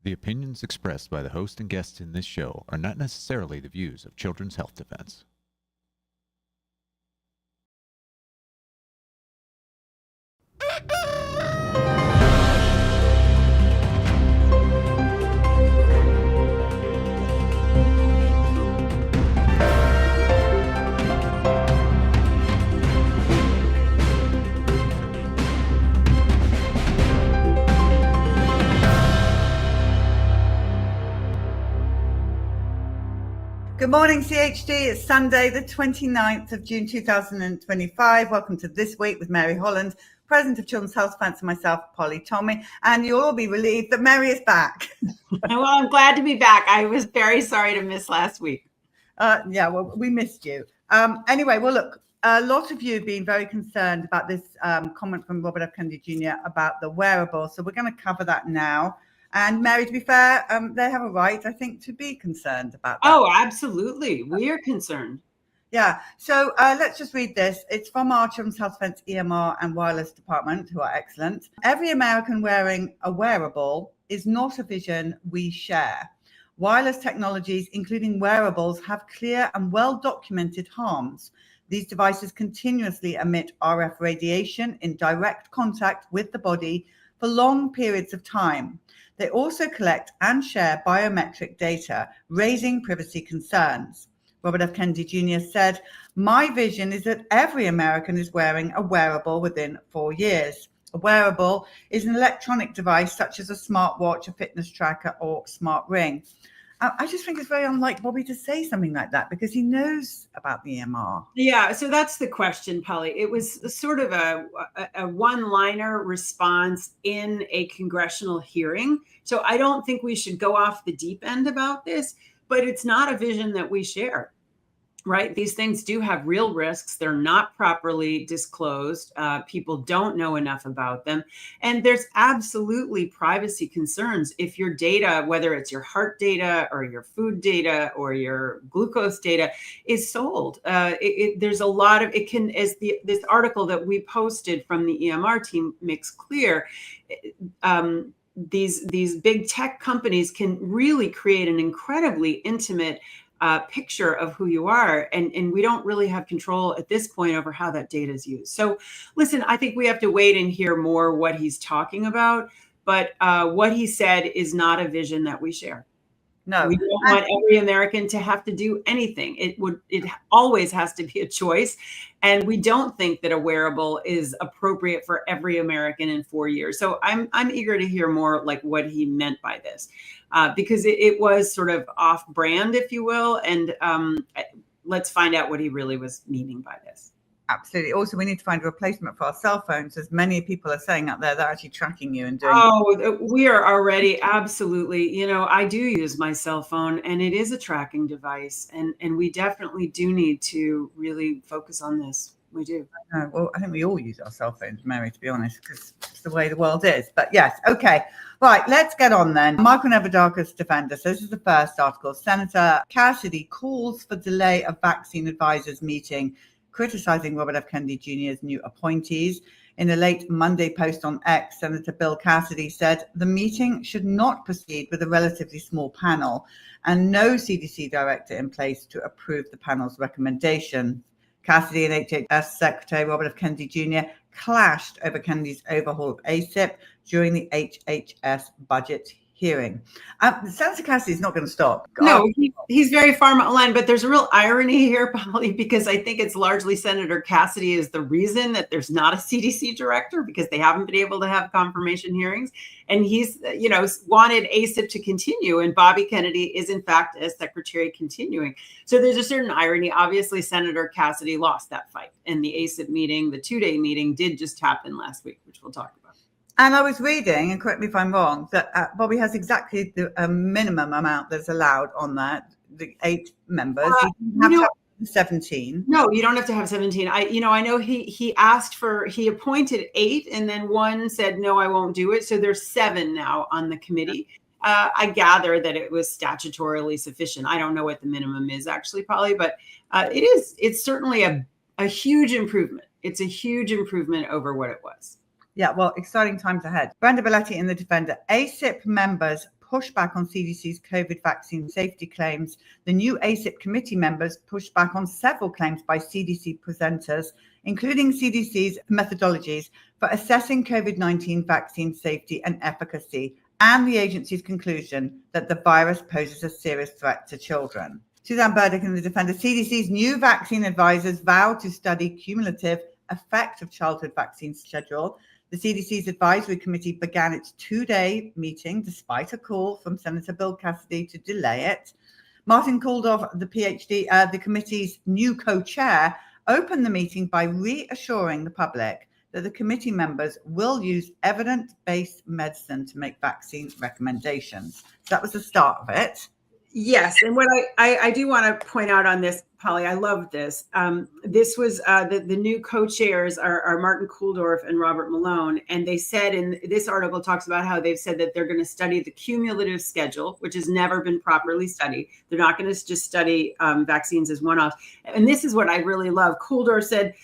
The opinions expressed by the host and guests in this show are not necessarily the views of Children's Health Defense. Good morning, CHD. It's Sunday, the 29th of June, 2025. Welcome to This Week with Mary Holland, President of Children's Health Defense, and myself, Polly Tommy. And you'll all be relieved that Mary is back. Well, I'm glad to be back. I was very sorry to miss last week. Well, we missed you. Anyway, well, look, a lot of you have been very concerned about this comment from Robert F. Kennedy Jr. about the wearable. So we're going to cover that now. And Mary, to be fair, they have a right, I think, to be concerned about that. Oh, absolutely. We are concerned. Yeah. So let's just read this. It's from our Children's Health Defense EMR and Wireless Department, who are excellent. Every American wearing a wearable is not a vision we share. Wireless technologies, including wearables, have clear and well-documented harms. These devices continuously emit RF radiation in direct contact with the body for long periods of time. They also collect and share biometric data, raising privacy concerns. Robert F. Kennedy Jr. said, "My vision is that every American is wearing a wearable within 4 years. A wearable is an electronic device such as a smartwatch, a fitness tracker, or smart ring." I just think it's very unlike Bobby to say something like that because he knows about the EMR. Yeah, so that's the question, Polly. It was sort of a one-liner response in a congressional hearing. So I don't think we should go off the deep end about this, but it's not a vision that we share. Right? These things do have real risks. They're not properly disclosed. People don't know enough about them. And there's absolutely privacy concerns if your data, whether it's your heart data or your food data or your glucose data, is sold. There's a lot of, it can, as this article that we posted from the EMR team makes clear, these big tech companies can really create an incredibly intimate picture of who you are. And we don't really have control at this point over how that data is used. So listen, I think we have to wait and hear more what he's talking about. But what he said is not a vision that we share. No, we don't want every American to have to do anything. It always has to be a choice. And we don't think that a wearable is appropriate for every American in 4 years. So I'm eager to hear more like what he meant by this, because it was sort of off brand, if you will. And let's find out what he really was meaning by this. Absolutely. Also, we need to find a replacement for our cell phones, as many people are saying out there, they're actually tracking you and doing. Oh, we are already absolutely, I do use my cell phone and it is a tracking device. And we definitely do need to really focus on this. We do. Well, I think we all use our cell phones, Mary, to be honest, because it's the way the world is. But yes, okay. Right, let's get on then. Michael Nevadakis defender. So this is the first article. Senator Cassidy calls for delay of vaccine advisors meeting, criticizing Robert F. Kennedy Jr.'s new appointees. In a late Monday post on X, Senator Bill Cassidy said the meeting should not proceed with a relatively small panel and no CDC director in place to approve the panel's recommendation. Cassidy and HHS Secretary Robert F. Kennedy Jr. clashed over Kennedy's overhaul of ACIP during the HHS budget hearing. Senator Cassidy is not going to stop. No, he's very far aligned, but there's a real irony here, Polly, because I think it's largely Senator Cassidy is the reason that there's not a CDC director, because they haven't been able to have confirmation hearings. And he's, wanted ACIP to continue. And Bobby Kennedy is, in fact, as secretary, continuing. So there's a certain irony. Obviously, Senator Cassidy lost that fight. And the ACIP meeting, the 2-day meeting, did just happen last week, which we'll talk about. And I was reading, and correct me if I'm wrong, that Bobby has exactly the minimum amount that's allowed on that, the 8 members. You have to have 17. No, you don't have to have 17. I know he asked he appointed 8, and then 1 said, no, I won't do it. So there's 7 now on the committee. I gather that it was statutorily sufficient. I don't know what the minimum is actually, probably, but it's certainly a huge improvement. It's a huge improvement over what it was. Yeah, well, exciting times ahead. Brenda Belletti in the Defender. ACIP members push back on CDC's COVID vaccine safety claims, the new ACIP committee members pushed back on several claims by CDC presenters, including CDC's methodologies for assessing COVID-19 vaccine safety and efficacy, and the agency's conclusion that the virus poses a serious threat to children. Suzanne Burdick and the defender, CDC's new vaccine advisors vowed to study cumulative effect of childhood vaccine schedule. The CDC's advisory committee began its 2-day meeting despite a call from Senator Bill Cassidy to delay it. Martin Kulldorff, the PhD, the committee's new co-chair, opened the meeting by reassuring the public that the committee members will use evidence-based medicine to make vaccine recommendations. So that was the start of it. Yes, and what I do want to point out on this, Polly, I love this. This was the new co-chairs are Martin Kulldorff and Robert Malone, and they said in this article talks about how they've said that they're going to study the cumulative schedule, which has never been properly studied. They're not going to just study vaccines as one-offs. And this is what I really love. Kulldorff said,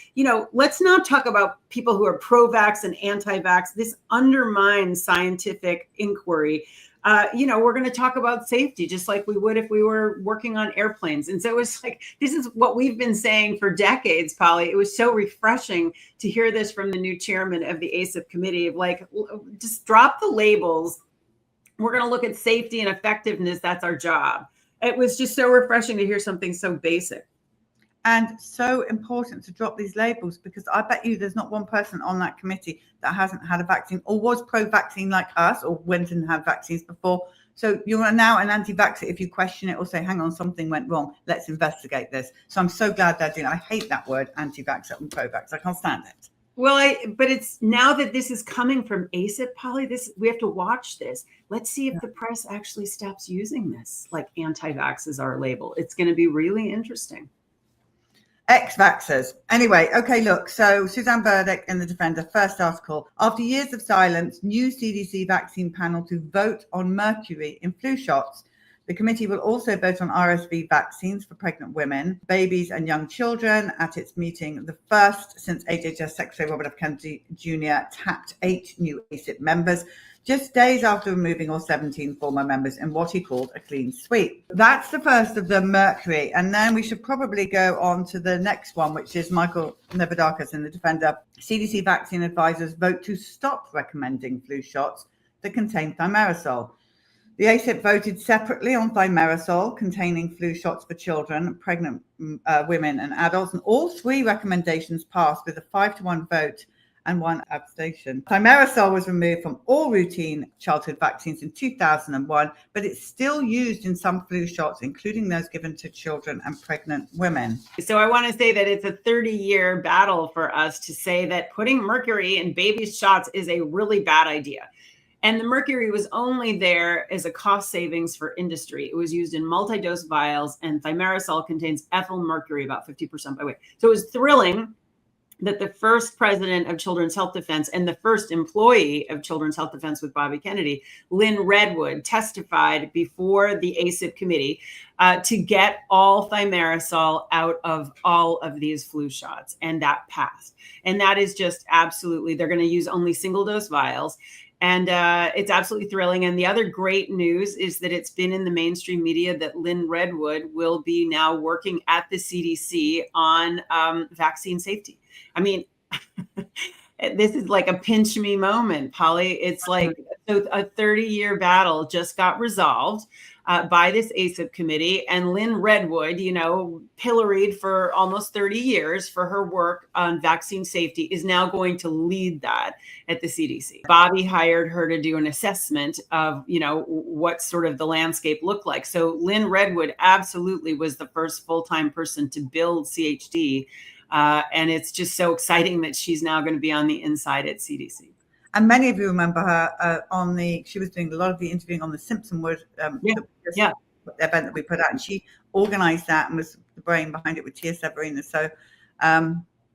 let's not talk about people who are pro-vax and anti-vax. This undermines scientific inquiry. We're going to talk about safety just like we would if we were working on airplanes. And so it was like, this is what we've been saying for decades, Polly. It was so refreshing to hear this from the new chairman of the ACIP committee of like, just drop the labels. We're going to look at safety and effectiveness. That's our job. It was just so refreshing to hear something so basic. And so important to drop these labels, because I bet you there's not one person on that committee that hasn't had a vaccine or was pro-vaccine like us or went and had vaccines before. So you're now an anti-vaxxer if you question it or say, hang on, something went wrong. Let's investigate this. So I'm so glad they're doing it. I hate that word, anti-vaxxer and pro-vax. I can't stand it. Well, but it's now that this is coming from ACIP, Polly, we have to watch this. Let's see if the press actually stops using this, like anti-vax is our label. It's going to be really interesting. Ex-vaxxers. Anyway, okay, look, so Suzanne Burdick in The Defender, first article. After years of silence, new CDC vaccine panel to vote on mercury in flu shots. The committee will also vote on RSV vaccines for pregnant women, babies and young children at its meeting, the first since HHS Secretary Robert F. Kennedy Jr. tapped 8 new ACIP members, just days after removing all 17 former members in what he called a clean sweep. That's the first of the mercury. And then we should probably go on to the next one, which is Michael Nevadakis in The Defender. CDC vaccine advisors vote to stop recommending flu shots that contain thimerosal. The ACIP voted separately on thimerosal containing flu shots for children, pregnant women and adults, and all 3 recommendations passed with a 5-to-1 vote and 1 abstention. Thimerosal was removed from all routine childhood vaccines in 2001, but it's still used in some flu shots, including those given to children and pregnant women. So I want to say that it's a 30-year battle for us to say that putting mercury in babies' shots is a really bad idea. And the mercury was only there as a cost savings for industry. It was used in multi-dose vials, and thimerosal contains ethyl mercury, about 50% by weight. So it was thrilling that the first president of Children's Health Defense and the first employee of Children's Health Defense with Bobby Kennedy, Lynn Redwood, testified before the ACIP committee to get all thimerosal out of all of these flu shots. And that passed. And that is just absolutely, they're going to use only single dose vials. And it's absolutely thrilling. And the other great news is that it's been in the mainstream media that Lynn Redwood will be now working at the CDC on vaccine safety. I mean, this is like a pinch me moment, Polly. It's like a 30-year battle just got resolved by this ACIP committee. And Lynn Redwood, pilloried for almost 30 years for her work on vaccine safety, is now going to lead that at the CDC. Bobby hired her to do an assessment of, what sort of the landscape looked like. So Lynn Redwood absolutely was the first full-time person to build CHD. And it's just so exciting that she's now going to be on the inside at CDC. And many of you remember her she was doing a lot of the interviewing on the Simpsonwood event that we put out, and she organized that and was the brain behind it with Tia Severina. So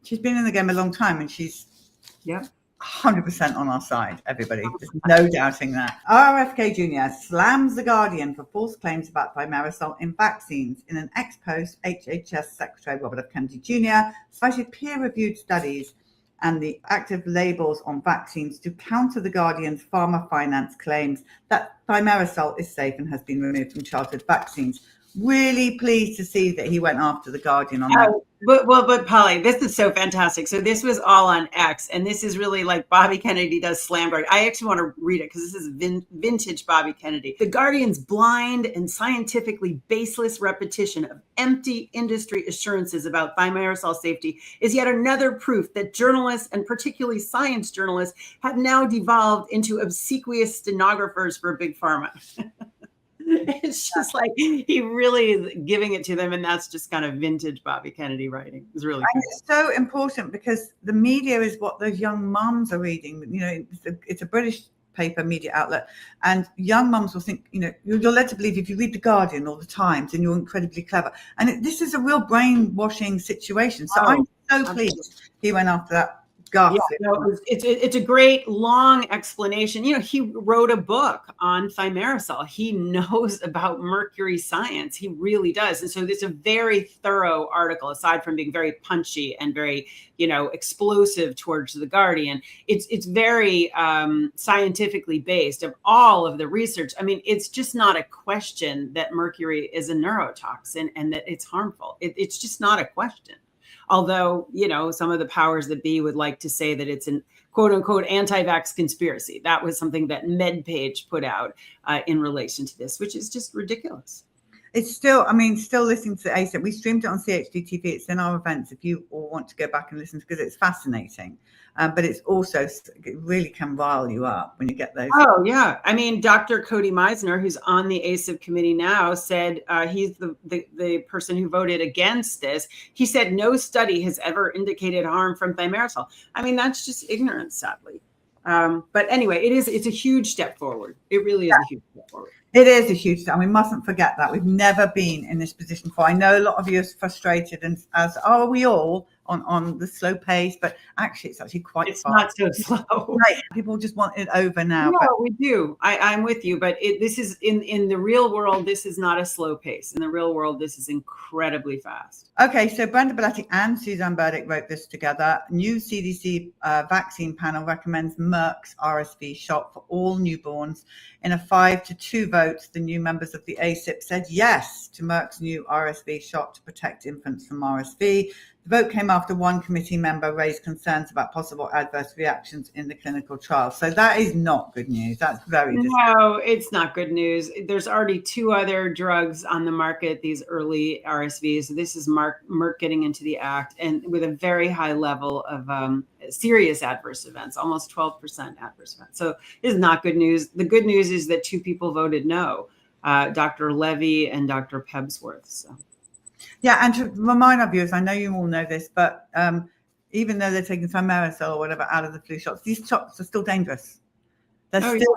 she's been in the game a long time, and she's 100% on our side, everybody. There's no doubting that. RFK Jr. slams The Guardian for false claims about thimerosal in vaccines. In an ex-post, HHS Secretary Robert F. Kennedy Jr. cited peer-reviewed studies and the active labels on vaccines to counter the Guardian's pharma finance claims that thimerosal is safe and has been removed from childhood vaccines. Really pleased to see that he went after the Guardian on that. But Polly, this is so fantastic. So this was all on X, and this is really like Bobby Kennedy does slam guard. I actually want to read it because this is vintage Bobby Kennedy. The Guardian's blind and scientifically baseless repetition of empty industry assurances about thimerosal safety is yet another proof that journalists, and particularly science journalists, have now devolved into obsequious stenographers for Big Pharma. It's just like he really is giving it to them, and that's just kind of vintage Bobby Kennedy writing. It's really cool. It's so important because the media is what those young mums are reading. You know, it's a British paper media outlet, and young mums will think, you know, you're led to believe if you read the Guardian or the Times, and you're incredibly clever. And this is a real brainwashing situation. So I'm so pleased he went after that. Yeah, no, it's a great long explanation. You know, he wrote a book on thimerosal. He knows about mercury science. He really does. And so it's a very thorough article, aside from being very punchy and very, you know, explosive towards the Guardian. It's very scientifically based of all of the research. I mean, it's just not a question that mercury is a neurotoxin and that it's harmful. It's just not a question. Although, you know, some of the powers that be would like to say that it's an quote unquote anti-vax conspiracy. That was something that MedPage put out in relation to this, which is just ridiculous. It's still, I mean, still listening to ACIP. We streamed it on CHD-TV. It's in our events if you all want to go back and listen, because it's fascinating. But it's also, it really can rile you up when you get those. Oh, yeah. I mean, Dr. Cody Meisner, who's on the ACIP committee now, said he's the person who voted against this. He said no study has ever indicated harm from thimerosal. I mean, that's just ignorance, sadly. But anyway, it's a huge step forward. It really is a huge step forward. It is a huge step. We mustn't forget that. We've never been in this position before. I know a lot of you are frustrated, and as are we all, on the slow pace, but actually it's actually quite fast. Not so slow. Right. People just want it over now. No, we do. I'm with you, but this is in the real world, this is not a slow pace. In the real world, this is incredibly fast. Okay, so Brenda Belletti and Suzanne Burdick wrote this together. New CDC vaccine panel recommends Merck's RSV shot for all newborns. In a 5-2 vote, the new members of the ACIP said yes to Merck's new RSV shot to protect infants from RSV. The vote came after one committee member raised concerns about possible adverse reactions in the clinical trial. So that is not good news. That's very disappointing. No, it's not good news. There's already 2 other drugs on the market, these early RSVs. This is Merck getting into the act, and with a very high level of serious adverse events, almost 12% adverse events. So this is not good news. The good news is that 2 people voted no, Dr. Levy and Dr. Pebsworth. So. Yeah, and to remind our viewers, I know you all know this, but even though they're taking thimerosal or whatever out of the flu shots, these shots are still dangerous. They're still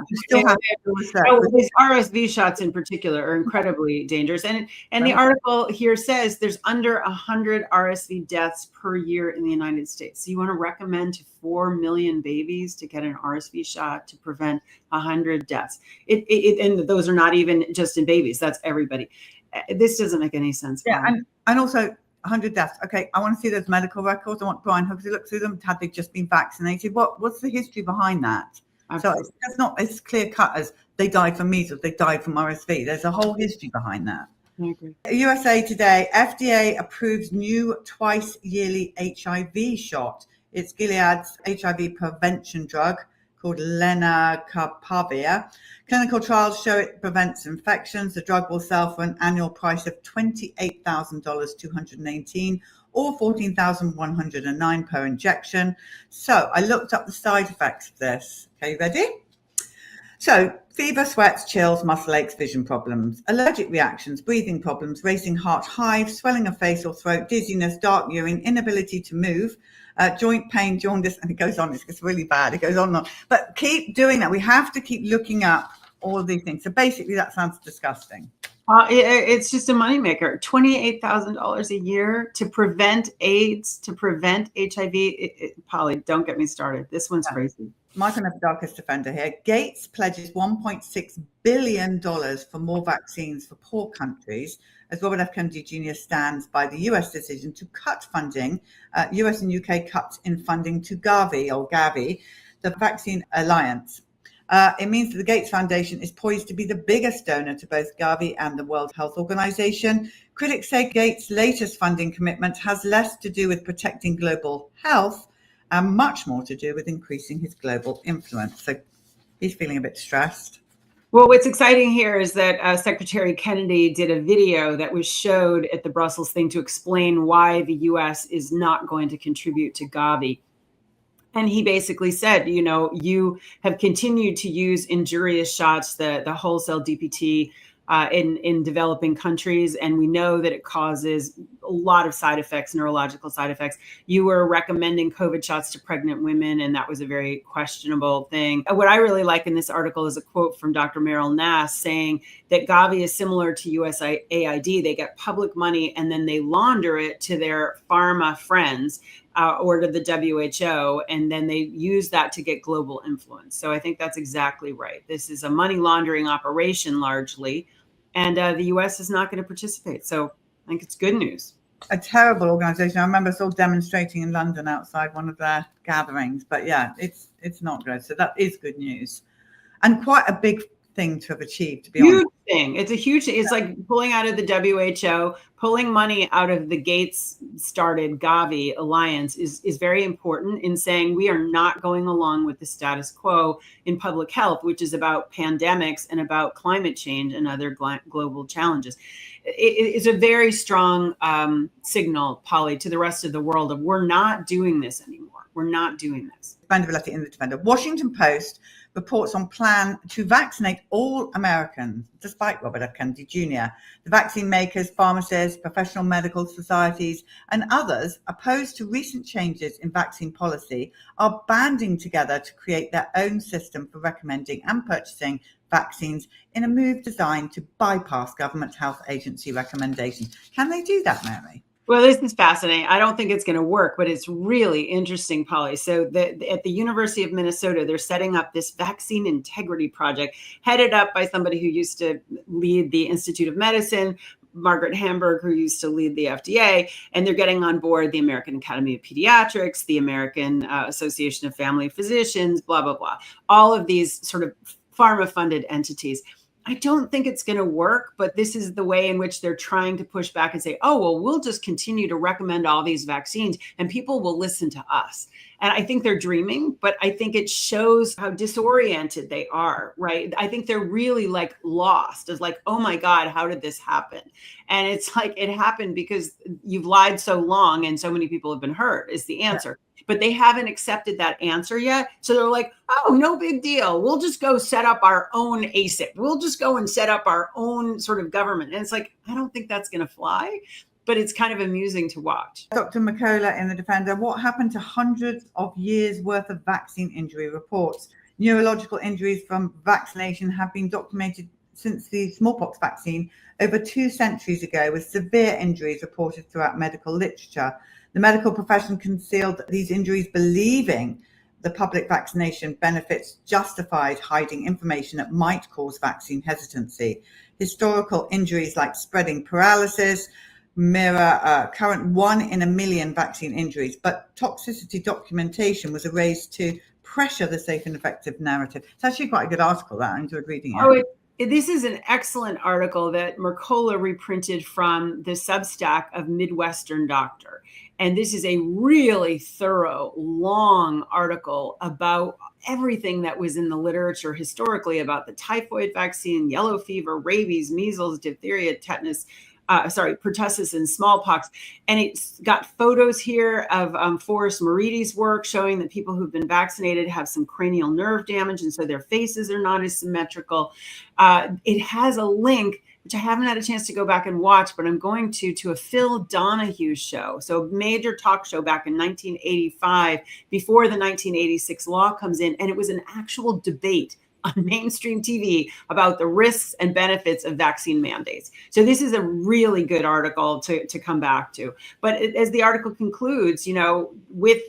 these RSV shots in particular are incredibly dangerous. And the article here says there's under 100 RSV deaths per year in the United States. So you want to recommend to 4 million babies to get an RSV shot to prevent 100 deaths. And those are not even just in babies. That's everybody. This doesn't make any sense. Yeah, and also 100 deaths. Okay, I want to see those medical records. I want Brian Hooks to look through them. Had they just been vaccinated? What's the history behind that? Absolutely. So it's not as clear cut as they died from measles, they died from RSV. There's a whole history behind that. I agree. USA Today, FDA approves new twice yearly HIV shot. It's Gilead's HIV prevention drug called lenacapavir. Clinical trials show it prevents infections. The drug will sell for an annual price of $28,000, $218, or $14,109 per injection. So I looked up the side effects of this. Okay, ready? So fever, sweats, chills, muscle aches, vision problems, allergic reactions, breathing problems, racing heart, hives, swelling of face or throat, dizziness, dark urine, inability to move, joint pain, jaundice, and it goes on. It's really bad. It goes on and on. But keep doing that. We have to keep looking up all of these things. So basically, that sounds disgusting. It's just a moneymaker. $28,000 a year to prevent AIDS, to prevent HIV. Polly, don't get me started. This one's crazy. Michael Never Darkest Defender here. Gates pledges $1.6 billion for more vaccines for poor countries as Robert F. Kennedy Jr. stands by the US decision to cut funding, US and UK cuts in funding to Gavi, the Vaccine Alliance. It means that the Gates Foundation is poised to be the biggest donor to both Gavi and the World Health Organization. Critics say Gates' latest funding commitment has less to do with protecting global health and much more to do with increasing his global influence. So he's feeling a bit stressed. Well, what's exciting here is that Secretary Kennedy did a video that was showed at the Brussels thing to explain why the U.S. is not going to contribute to Gavi. And he basically said, you know, you have continued to use injurious shots, the wholesale DPT in developing countries. And we know that it causes a lot of side effects, neurological side effects. You were recommending COVID shots to pregnant women, and that was a very questionable thing. What I really like in this article is a quote from Dr. Meryl Nass saying that Gavi is similar to USAID. They get public money and then they launder it to their pharma friends or to the WHO, and then they use that to get global influence. So I think that's exactly right. This is a money laundering operation largely, and the US is not going to participate. So I think it's good news. A terrible organization. I remember us all demonstrating in London outside one of their gatherings, but yeah, it's not good. So that is good news and quite a big thing to have achieved, to be honest. Huge thing. It's a huge, it's like pulling out of the WHO, pulling money out of the Gates started Gavi alliance is very important in saying we are not going along with the status quo in public health, which is about pandemics and about climate change and other global challenges. It's a very strong signal, Polly, to the rest of the world of we're not doing this anymore. We're not doing this. In the Defender. Washington Post reports on plan to vaccinate all Americans, despite Robert F. Kennedy Jr. The vaccine makers, pharmacists, professional medical societies, and others opposed to recent changes in vaccine policy are banding together to create their own system for recommending and purchasing vaccines in a move designed to bypass government health agency recommendations. Can they do that, Mary? Well, this is fascinating. I don't think it's going to work, but it's really interesting, Polly. So at the University of Minnesota, they're setting up this vaccine integrity project headed up by somebody who used to lead the Institute of Medicine, Margaret Hamburg, who used to lead the FDA, and they're getting on board the American Academy of Pediatrics, the American Association of Family Physicians, blah, blah, blah. All of these sort of pharma-funded entities. I don't think it's going to work, but this is the way in which they're trying to push back and say, oh, well, we'll just continue to recommend all these vaccines and people will listen to us. And I think they're dreaming, but I think it shows how disoriented they are, right? I think they're really like lost. It's like, oh my God, how did this happen? And it's like, it happened because you've lied so long and so many people have been hurt is the answer. But they haven't accepted that answer yet. So they're like, oh, no big deal. We'll just go set up our own ACIP. We'll just go and set up our own sort of government. And it's like, I don't think that's going to fly, but it's kind of amusing to watch. Dr. McCullough in the Defender, what happened to hundreds of years worth of vaccine injury reports? Neurological injuries from vaccination have been documented since the smallpox vaccine over 2 centuries ago, with severe injuries reported throughout medical literature. The medical profession concealed these injuries, believing the public vaccination benefits justified hiding information that might cause vaccine hesitancy. Historical injuries like spreading paralysis mirror current 1 in a million vaccine injuries, but toxicity documentation was erased to pressure the safe and effective narrative. It's actually quite a good article that I enjoyed reading it. This is an excellent article that Mercola reprinted from the Substack of Midwestern Doctor. And this is a really thorough, long article about everything that was in the literature historically about the typhoid vaccine, yellow fever, rabies, measles, diphtheria, tetanus, pertussis and smallpox. And it's got photos here of Forrest Moridi's work showing that people who've been vaccinated have some cranial nerve damage. And so their faces are not as symmetrical. It has a link, which I haven't had a chance to go back and watch, but I'm going to a Phil Donahue show. So a major talk show back in 1985, before the 1986 law comes in. And it was an actual debate on mainstream TV about the risks and benefits of vaccine mandates. So this is a really good article to come back to. But as the article concludes, you know, with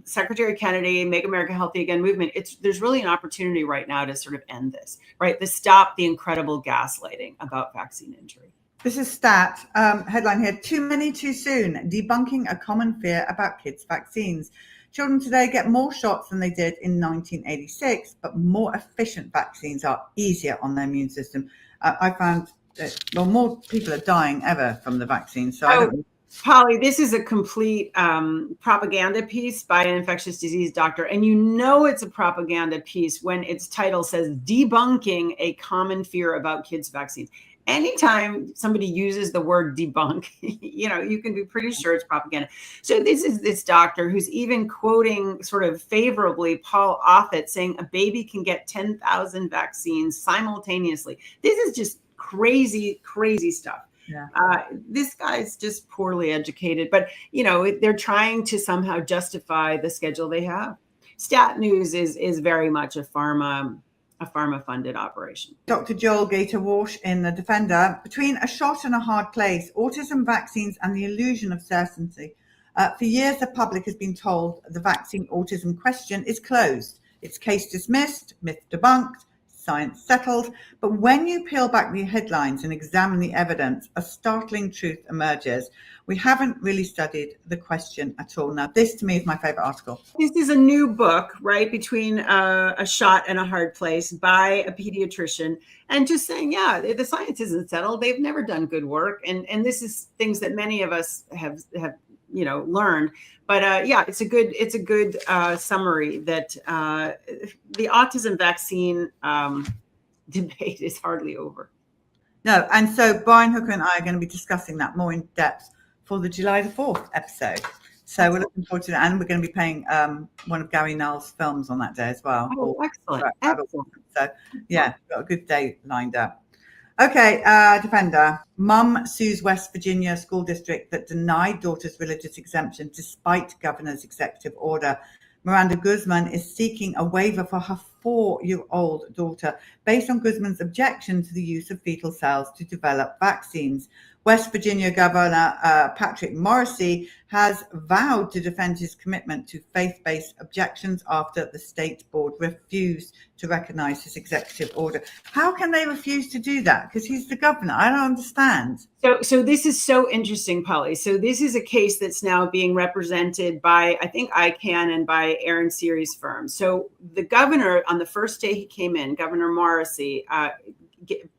Secretary Kennedy, Make America Healthy Again movement, there's really an opportunity right now to sort of end this, right? To stop the incredible gaslighting about vaccine injury. This is Stat, headline here, too many too soon, debunking a common fear about kids' vaccines. Children today get more shots than they did in 1986, but more efficient vaccines are easier on their immune system. I found that, well, more people are dying ever from the vaccine. So I don't. Polly, this is a complete propaganda piece by an infectious disease doctor. And you know it's a propaganda piece when its title says debunking a common fear about kids' vaccines. Anytime somebody uses the word debunk, you can be pretty sure it's propaganda. So this is this doctor who's even quoting sort of favorably Paul Offit saying a baby can get 10,000 vaccines simultaneously. This is just crazy, crazy stuff. Yeah. This guy's just poorly educated, but they're trying to somehow justify the schedule they have. Stat News is very much a pharma funded operation. Dr. Joel Gator-Walsh in The Defender, between a shot and a hard place, autism vaccines and the illusion of certainty. For years, the public has been told the vaccine autism question is closed. It's case dismissed, myth debunked, science settled. But when you peel back the headlines and examine the evidence, a startling truth emerges. We haven't really studied the question at all. Now, this to me is my favorite article. This is a new book, right, between a shot and a hard place by a pediatrician, and just saying, yeah, the science isn't settled. They've never done good work. And this is things that many of us have learned. But it's a good summary that the autism vaccine debate is hardly over. No, and so Brian Hooker and I are going to be discussing that more in depth for the July the 4th episode. So we're looking forward to that, and we're going to be playing one of Gary Null's films on that day as well. Oh, excellent. So yeah, got a good day lined up. Okay, Defender. Mum sues West Virginia school district that denied daughter's religious exemption despite governor's executive order. Miranda Guzman is seeking a waiver for her 4-year-old daughter based on Guzman's objection to the use of fetal cells to develop vaccines. West Virginia Governor Patrick Morrisey has vowed to defend his commitment to faith-based objections after the state board refused to recognize his executive order. How can they refuse to do that? Because he's the governor. I don't understand. So this is so interesting, Polly. So this is a case that's now being represented by, I think, ICANN and by Aaron Series' firm. So the governor, on the first day he came in, Governor Morrisey,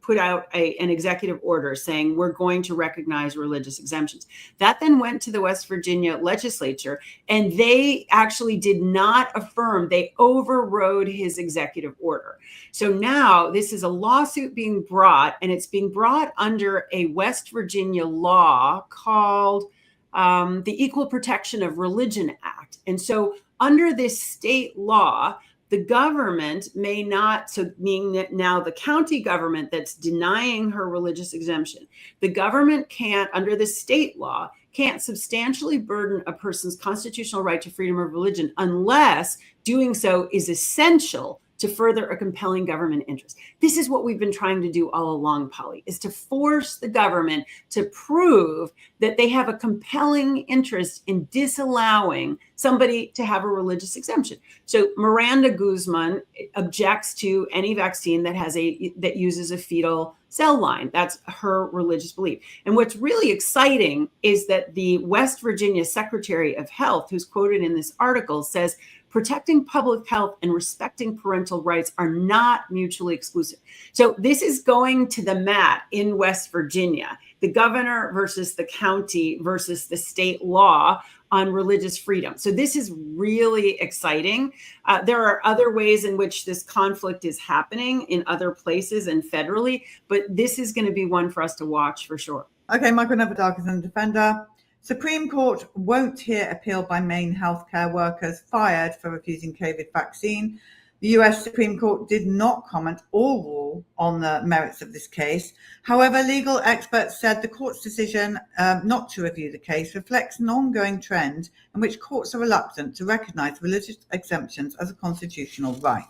put out an executive order saying we're going to recognize religious exemptions. That then went to the West Virginia legislature, and they actually did not affirm. They overrode his executive order. So now this is a lawsuit being brought, and it's being brought under a West Virginia law called the Equal Protection of Religion Act. And so under this state law, the government may not, so meaning that now the county government that's denying her religious exemption, the government can't, under the state law, can't substantially burden a person's constitutional right to freedom of religion unless doing so is essential to further a compelling government interest. This is what we've been trying to do all along, Polly, is to force the government to prove that they have a compelling interest in disallowing somebody to have a religious exemption. So Miranda Guzman objects to any vaccine that uses a fetal cell line. That's her religious belief. And what's really exciting is that the West Virginia Secretary of Health, who's quoted in this article, says protecting public health and respecting parental rights are not mutually exclusive. So this is going to the mat in West Virginia, the governor versus the county versus the state law on religious freedom. So this is really exciting. There are other ways in which this conflict is happening in other places and federally, but this is going to be one for us to watch for sure. Okay, Michael Novotny and Defender. Supreme Court won't hear appeal by Maine healthcare workers fired for refusing COVID vaccine. The US Supreme Court did not comment or rule on the merits of this case. However, legal experts said the court's decision not to review the case reflects an ongoing trend in which courts are reluctant to recognize religious exemptions as a constitutional right.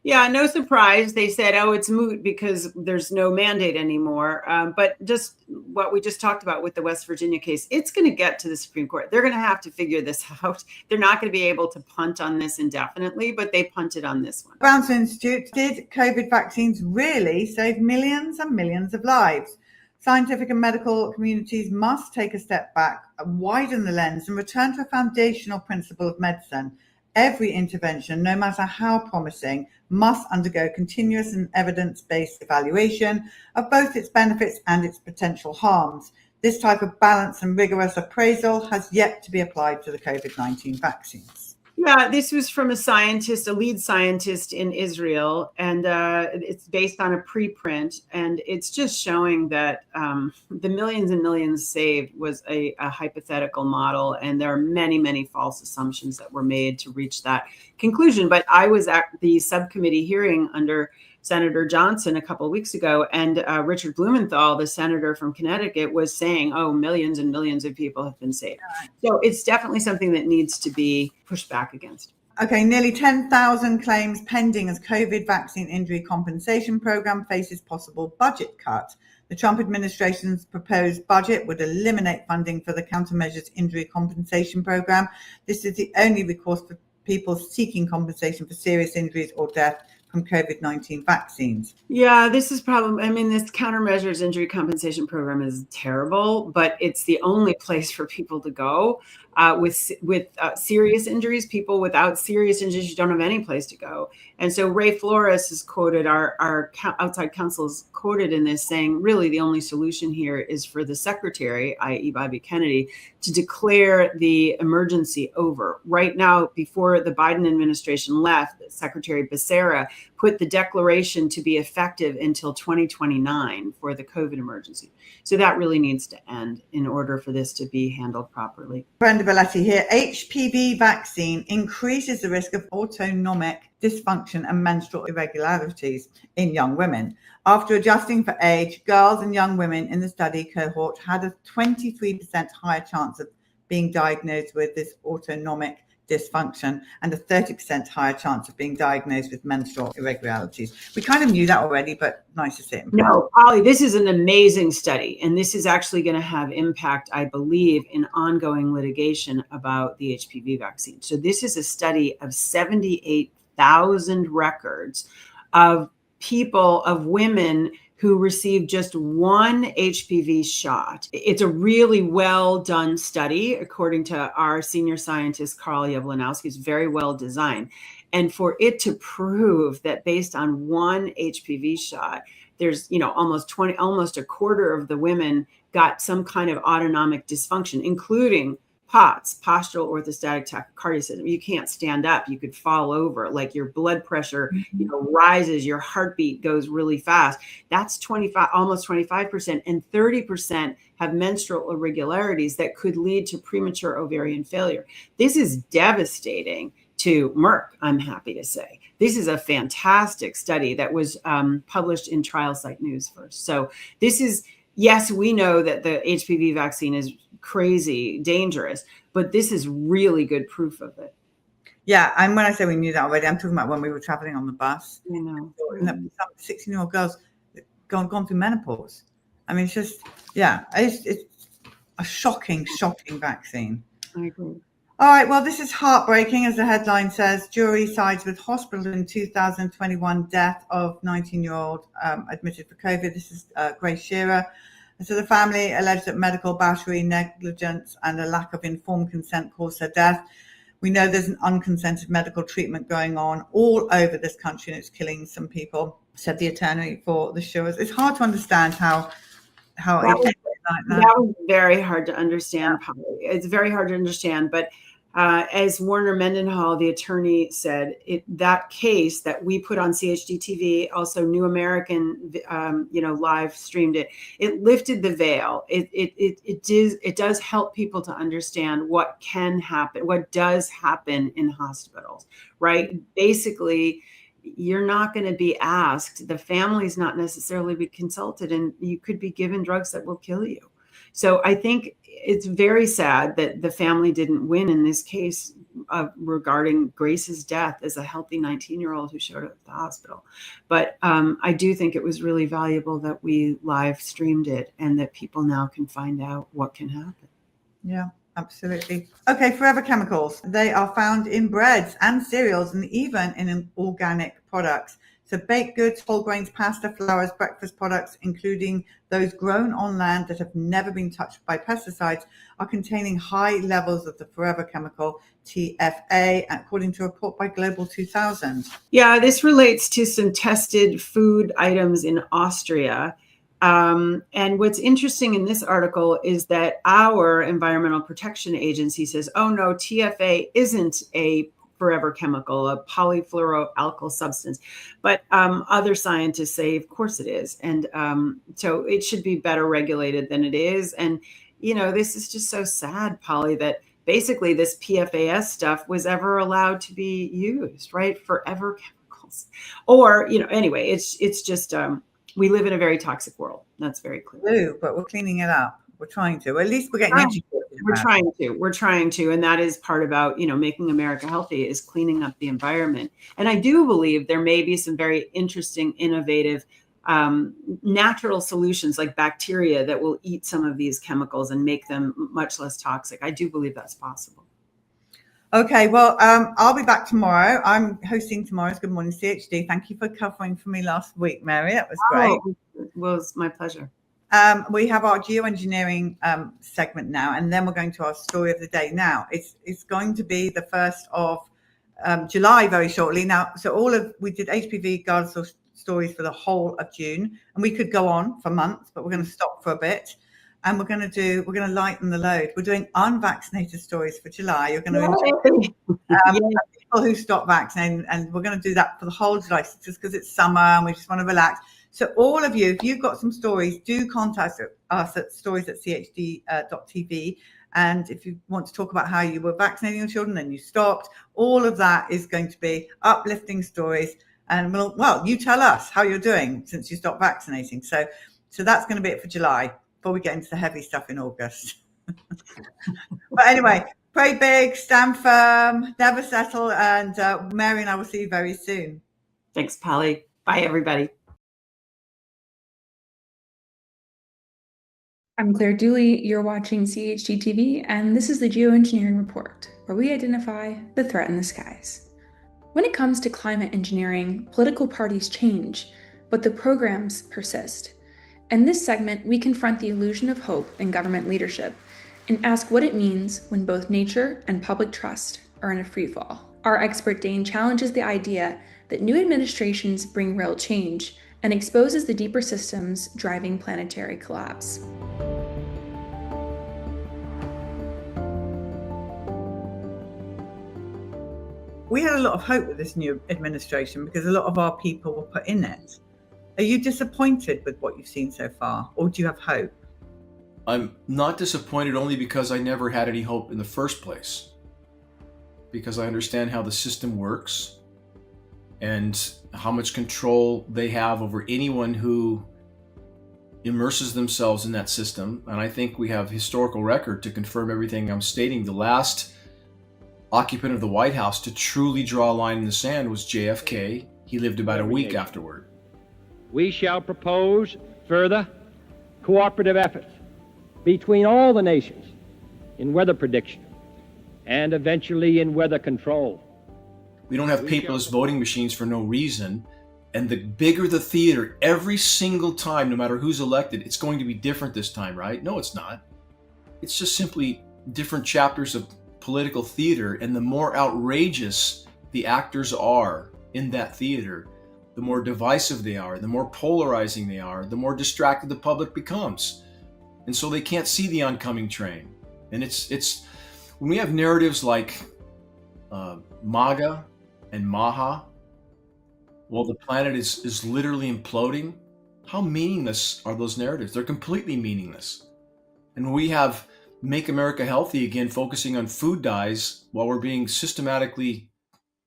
Yeah, no surprise. They said, oh, it's moot because there's no mandate anymore. But just what we just talked about with the West Virginia case, it's going to get to the Supreme Court. They're going to have to figure this out. They're not going to be able to punt on this indefinitely, but they punted on this one. Brown's Institute, did COVID vaccines really save millions and millions of lives? Scientific and medical communities must take a step back, widen the lens, and return to a foundational principle of medicine. Every intervention, no matter how promising, must undergo continuous and evidence-based evaluation of both its benefits and its potential harms. This type of balanced and rigorous appraisal has yet to be applied to the COVID-19 vaccines. Yeah, this was from a scientist, a lead scientist in Israel, and it's based on a preprint, and it's just showing that the millions and millions saved was a hypothetical model, and there are many, many false assumptions that were made to reach that conclusion. But I was at the subcommittee hearing under Senator Johnson a couple of weeks ago, and Richard Blumenthal, the senator from Connecticut, was saying, oh, millions and millions of people have been saved. So it's definitely something that needs to be pushed back against. Okay, nearly 10,000 claims pending as COVID vaccine injury compensation program faces possible budget cut. The Trump administration's proposed budget would eliminate funding for the countermeasures injury compensation program. This is the only recourse for people seeking compensation for serious injuries or death from COVID-19 vaccines. Yeah, this is probably, I mean, this countermeasures injury compensation program is terrible, but it's the only place for people to go with serious injuries. People without serious injuries, you don't have any place to go. And so Ray Flores is quoted, our outside counsel is quoted in this saying, really the only solution here is for the secretary, i.e. Bobby Kennedy, to declare the emergency over. Right now, before the Biden administration left, Secretary Becerra put the declaration to be effective until 2029 for the COVID emergency. So that really needs to end in order for this to be handled properly. Brenda Belletti here. HPV vaccine increases the risk of autonomic dysfunction and menstrual irregularities in young women. After adjusting for age, girls and young women in the study cohort had a 23% higher chance of being diagnosed with this autonomic dysfunction and a 30% higher chance of being diagnosed with menstrual irregularities. We kind of knew that already, but nice to see it. No, Polly, this is an amazing study, and this is actually going to have impact, I believe, in ongoing litigation about the HPV vaccine. So this is a study of 78,000 records of people, of women who received just one HPV shot. It's a really well done study, according to our senior scientist, Carl Yevlenowski. It's very well designed. And for it to prove that based on one HPV shot, there's, almost a quarter of the women got some kind of autonomic dysfunction, including POTS, postural orthostatic tachycardia syndrome. You can't stand up. You could fall over. Like your blood pressure, rises. Your heartbeat goes really fast. That's almost 25%, and 30% have menstrual irregularities that could lead to premature ovarian failure. This is devastating to Merck, I'm happy to say. This is a fantastic study that was published in Trial Site News first. So this is, yes, we know that the HPV vaccine is crazy, dangerous, but this is really good proof of it. Yeah, and when I say we knew that already, I'm talking about when we were traveling on the bus. I know. Some 16-year-old girls gone through menopause. I mean, it's just, it's a shocking vaccine. I agree. All right, well, this is heartbreaking, as the headline says. Jury sides with hospital in 2021 death of 19-year-old admitted for COVID. This is Grace Shearer. And so the family alleged that medical battery, negligence, and a lack of informed consent caused her death. We know there's an unconsented medical treatment going on all over this country, and it's killing some people, said the attorney for the Shearers. It's hard to understand how that was very hard to understand. Yeah. It's very hard to understand, but as Warner Mendenhall, the attorney, said, that case that we put on CHD TV, also New American, live streamed it. It lifted the veil. It does help people to understand what can happen, what does happen in hospitals, right? Basically, you're not going to be asked. The family's not necessarily be consulted, and you could be given drugs that will kill you. So I think it's very sad that the family didn't win in this case regarding Grace's death as a healthy 19-year-old who showed up at the hospital. But I do think it was really valuable that we live streamed it and that people now can find out what can happen. Yeah, absolutely. Okay, forever chemicals. They are found in breads and cereals and even in organic products. So baked goods, whole grains, pasta, flours, breakfast products, including those grown on land that have never been touched by pesticides, are containing high levels of the forever chemical TFA, according to a report by Global 2000. Yeah, this relates to some tested food items in Austria. And what's interesting in this article is that our Environmental Protection Agency says, oh no, TFA isn't a forever chemical, a polyfluoroalkyl substance. But other scientists say, of course it is. And so it should be better regulated than it is. And, this is just so sad, Polly, that basically this PFAS stuff was ever allowed to be used, right? Forever chemicals. Or, anyway, it's just, we live in a very toxic world. That's very clear. We do, but we're cleaning it up. We're trying to. At least we're getting educated. We're trying to. And that is part about, making America healthy is cleaning up the environment. And I do believe there may be some very interesting, innovative, natural solutions like bacteria that will eat some of these chemicals and make them much less toxic. I do believe that's possible. Okay, well, I'll be back tomorrow. I'm hosting tomorrow's Good Morning CHD. Thank you for covering for me last week, Mary. That was great. It was my pleasure. We have our geoengineering segment now, and then we're going to our story of the day. Now, it's going to be the 1st of July very shortly. Now, so we did HPV Gardasil stories for the whole of June, and we could go on for months, but we're going to stop for a bit. And we're going to lighten the load. We're doing unvaccinated stories for July. You're going to people who stop vaccinating, and we're going to do that for the whole July, just because it's summer and we just want to relax. So all of you, if you've got some stories, do contact us at stories@chd.tv. And if you want to talk about how you were vaccinating your children and you stopped, all of that is going to be uplifting stories. And you tell us how you're doing since you stopped vaccinating. So that's going to be it for July, before we get into the heavy stuff in August. But anyway, pray big, stand firm, never settle. And Mary and I will see you very soon. Thanks, Polly. Bye, everybody. I'm Claire Dooley, you're watching CHD TV, and this is the Geoengineering Report, where we identify the threat in the skies. When it comes to climate engineering, political parties change, but the programs persist. In this segment, we confront the illusion of hope in government leadership and ask what it means when both nature and public trust are in a freefall. Our expert Dane challenges the idea that new administrations bring real change and exposes the deeper systems driving planetary collapse. We had a lot of hope with this new administration because a lot of our people were put in it. Are you disappointed with what you've seen so far, or do you have hope? I'm not disappointed only because I never had any hope in the first place. Because I understand how the system works and how much control they have over anyone who immerses themselves in that system. And I think we have historical record to confirm everything I'm stating. The last occupant of the White House to truly draw a line in the sand was JFK. He lived about a week afterward. We shall propose further cooperative efforts between all the nations in weather prediction and eventually in weather control. We don't have paperless voting machines for no reason. And the bigger the theater, every single time, no matter who's elected, it's going to be different this time, right? No, it's not. It's just simply different chapters of political theater, and the more outrageous the actors are in that theater, the more divisive they are, the more polarizing they are, the more distracted the public becomes. And so they can't see the oncoming train. And it's when we have narratives like MAGA and MAHA, well, the planet is literally imploding. How meaningless are those narratives? They're completely meaningless. And when we have Make America Healthy again, focusing on food dyes while we're being systematically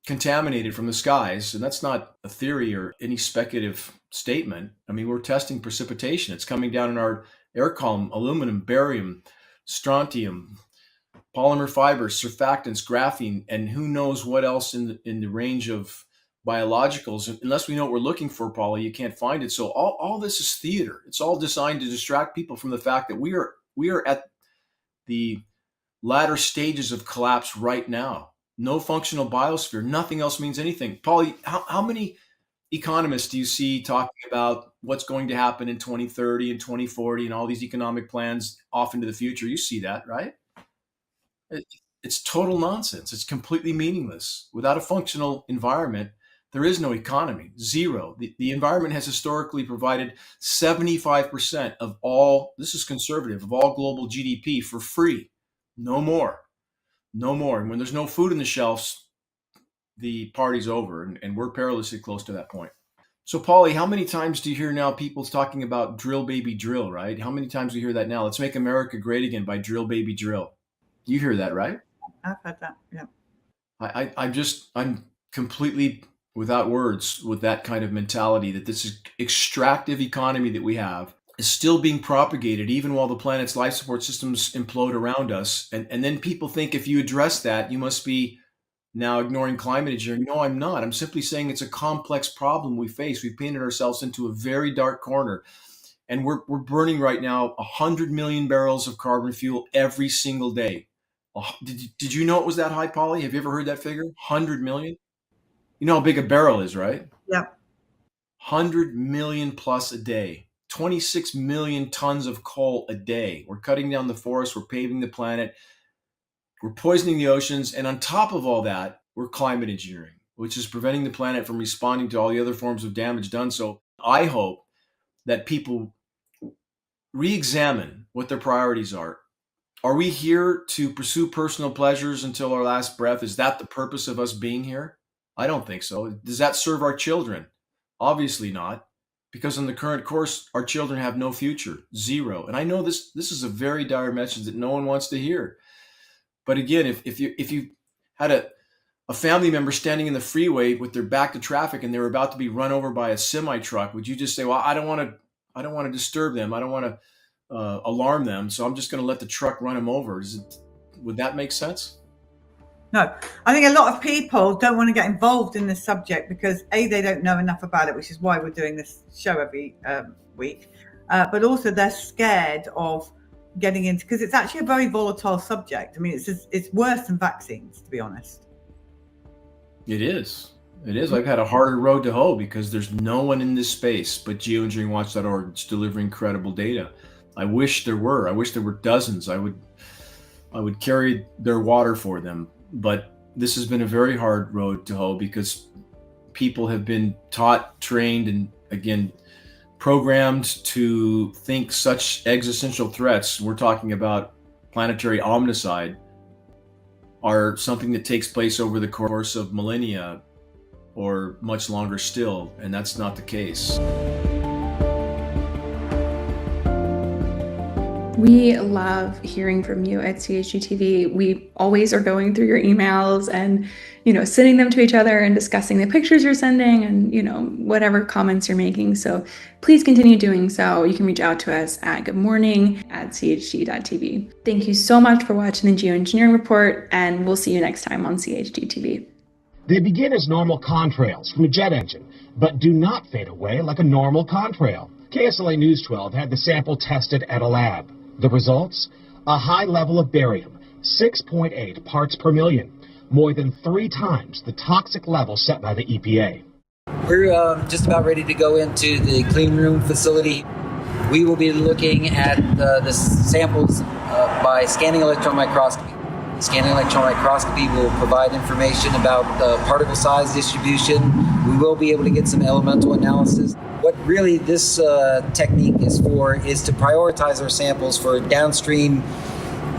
contaminated from the skies. And that's not a theory or any speculative statement. I mean, we're testing precipitation. It's coming down in our air column, aluminum, barium, strontium, polymer fibers, surfactants, graphene, and who knows what else in the range of biologicals. Unless we know what we're looking for, Paula, you can't find it. So all this is theater. It's all designed to distract people from the fact that we are at the latter stages of collapse right now. No functional biosphere. Nothing else means anything. Paula, how many economists do you see talking about what's going to happen in 2030 and 2040 and all these economic plans off into the future? You see that, right? It's total nonsense. It's completely meaningless. Without a functional environment, there is no economy. Zero. The environment has historically provided 75% of all, this is conservative, of all global GDP for free. No more. No more. And when there's no food in the shelves, the party's over, and we're perilously close to that point. So, Paulie, how many times do you hear now people talking about drill, baby, drill, right? How many times do you hear that now? Let's make America great again by drill, baby, drill. You hear that, right? I've heard that, yeah. I'm completely without words with that kind of mentality, that this extractive economy that we have is still being propagated even while the planet's life support systems implode around us. And then people think if you address that, you must be now ignoring climate engineering. No, I'm not. I'm simply saying it's a complex problem we face. We've painted ourselves into a very dark corner. And we're burning right now 100 million barrels of carbon fuel every single day. Did you know it was that high, Polly? Have you ever heard that figure? 100 million? You know how big a barrel is, right? Yeah. 100 million plus a day. 26 million tons of coal a day. We're cutting down the forests. We're paving the planet. We're poisoning the oceans. And on top of all that, we're climate engineering, which is preventing the planet from responding to all the other forms of damage done. So I hope that people re-examine what their priorities are. Are we here to pursue personal pleasures until our last breath? Is that the purpose of us being here? I don't think so. Does that serve our children? Obviously not, because on the current course, our children have no future, zero. And I know this is a very dire message that no one wants to hear. But again, if you had a family member standing in the freeway with their back to traffic and they were about to be run over by a semi truck, would you just say, "Well, I don't want to disturb them. I don't want to alarm them, so I'm just going to let the truck run them over"? Would that make sense? No, I think a lot of people don't want to get involved in this subject because A, they don't know enough about it, which is why we're doing this show every week. But also they're scared of getting into, because it's actually a very volatile subject. I mean, it's worse than vaccines, to be honest. It is. I've had a harder road to hoe because there's no one in this space but geoengineeringwatch.org that's delivering credible data. I wish there were. I wish there were dozens. I would carry their water for them. But this has been a very hard road to hoe because people have been taught, trained, and again, programmed to think such existential threats, we're talking about planetary omnicide, are something that takes place over the course of millennia or much longer still, and that's not the case. We love hearing from you at CHGTV. We always are going through your emails and, sending them to each other and discussing the pictures you're sending and, whatever comments you're making. So please continue doing so. You can reach out to us at goodmorning@chg.tv. Thank you so much for watching the Geoengineering Report, and we'll see you next time on CHGTV. They begin as normal contrails from a jet engine, but do not fade away like a normal contrail. KSLA News 12 had the sample tested at a lab. The results? A high level of barium, 6.8 parts per million, more than 3 times the toxic level set by the EPA. We're just about ready to go into the clean room facility. We will be looking at the samples by scanning electron microscopy. Scanning electron microscopy will provide information about particle size distribution. We will be able to get some elemental analysis. What really this technique is for is to prioritize our samples for downstream,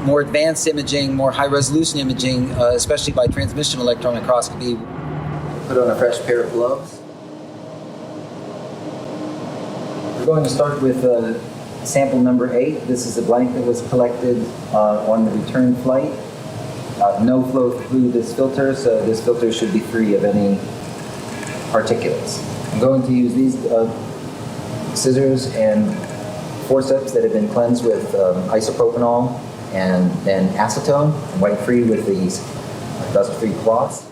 more advanced imaging, more high-resolution imaging, especially by transmission electron microscopy. Put on a fresh pair of gloves. We're going to start with sample number 8. This is a blank that was collected on the return flight. No flow through this filter, so this filter should be free of any particulates. I'm going to use these scissors and forceps that have been cleansed with isopropanol and then acetone, white-free with these dust-free cloths.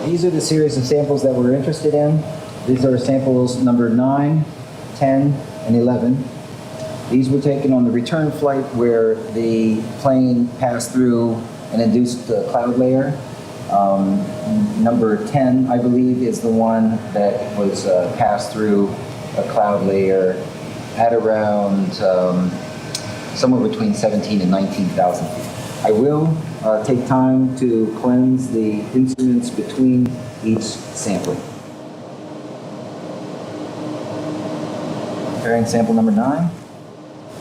These are the series of samples that we're interested in. These are samples number 9, 10, and 11. These were taken on the return flight where the plane passed through an induced cloud layer. Number 10, I believe, is the one that was passed through a cloud layer at around somewhere between 17 and 19,000 feet. I will take time to cleanse the instruments between each sampling. Preparing sample number 9,